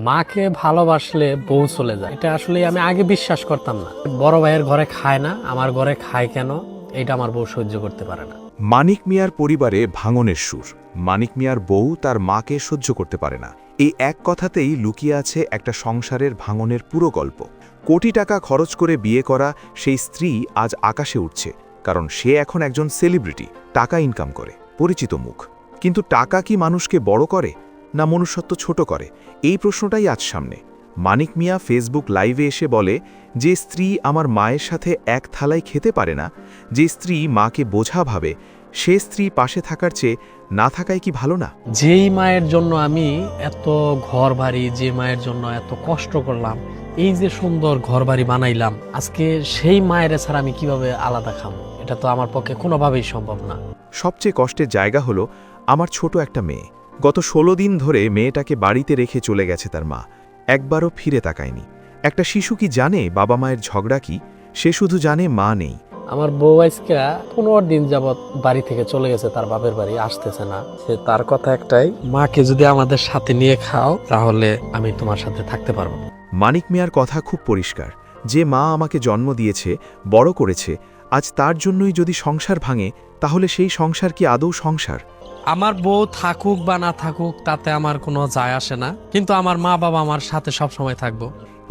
মাকে ভালোবাসলে বউ চলে যায়, এটা আসলে আমি আগে বিশ্বাস করতাম না। বড় ভাইয়ের ঘরে খায় না, আমার ঘরে খায় কেন, এটা আমার বউ সহ্য করতে পারে না। মানিক মিয়ার পরিবারে ভাঙনের সুর। মানিক মিয়ার বউ তার মাকে সহ্য করতে পারে না। এই এক কথাতেই লুকিয়ে আছে একটা সংসারের ভাঙনের পুরো গল্প। কোটি টাকা খরচ করে বিয়ে করা সেই স্ত্রী আজ আকাশে উঠছে, কারণ সে এখন একজন সেলিব্রিটি, টাকা ইনকাম করে, পরিচিত মুখ। কিন্তু টাকা কি মানুষকে বড় করে, না মনুষ্যত্ব ছোট করে? এই প্রশ্নটাই আজ সামনে। মানিক মিয়া ফেসবুক লাইভে এসে বলে, যে স্ত্রী আমার মায়ের সাথে এক থালায় খেতে পারে না, যে স্ত্রী মাকে বোঝা ভাবে, সে স্ত্রী পাশে থাকার চেয়ে না থাকাই কি ভালো না? যেই মায়ের জন্য আমি এত ঘর বাড়ি, যে মায়ের জন্য এত কষ্ট করলাম, এই যে সুন্দর ঘর বাড়ি বানাইলাম, আজকে সেই মায়ের ছাড়া আমি কিভাবে আলাদা খাবো? এটা তো আমার পক্ষে কোনোভাবেই সম্ভব না। সবচেয়ে কষ্টের জায়গা হলো আমার ছোট একটা মেয়ে। গত 16 দিন ধরে মেয়েটাকে বাড়িতে রেখে চলে গেছে তার মা, একবারও ফিরে তাকায়নি। একটা শিশু কি জানে বাবা মায়ের ঝগড়া কি? সে শুধু জানে মা নেই। আমার বউ আজকে 15 দিন যাবৎ বাড়ি থেকে চলে গেছে, তার বাপের বাড়ি আসতেছে না। সে তার কথা একটাই, মাকে যদি আমাদের সাথে নিয়ে খাও তাহলে আমি তোমার সাথে থাকতে পারবো। মানিক মিয়ার কথা খুব পরিষ্কার, যে মা আমাকে জন্ম দিয়েছে, বড় করেছে, আজ তার জন্যই যদি সংসার ভাঙে, তাহলে সেই সংসার কি আদৌ সংসার? আমার বউ থাকুক বা না থাকুক তাতে আমার কোনো যায় আসে না, কিন্তু আমার মা বাবা আমার সাথে সব সময় থাকবো।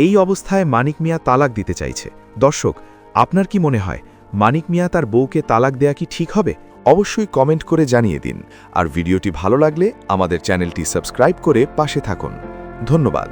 এই অবস্থায় মানিক মিয়া তালাক দিতে চাইছে। দর্শক, আপনার কি মনে হয়, মানিক মিয়া তার বউকে তালাক দেয়া কি ঠিক হবে? অবশ্যই কমেন্ট করে জানিয়ে দিন। আর ভিডিওটি ভালো লাগলে আমাদের চ্যানেলটি সাবস্ক্রাইব করে পাশে থাকুন। ধন্যবাদ।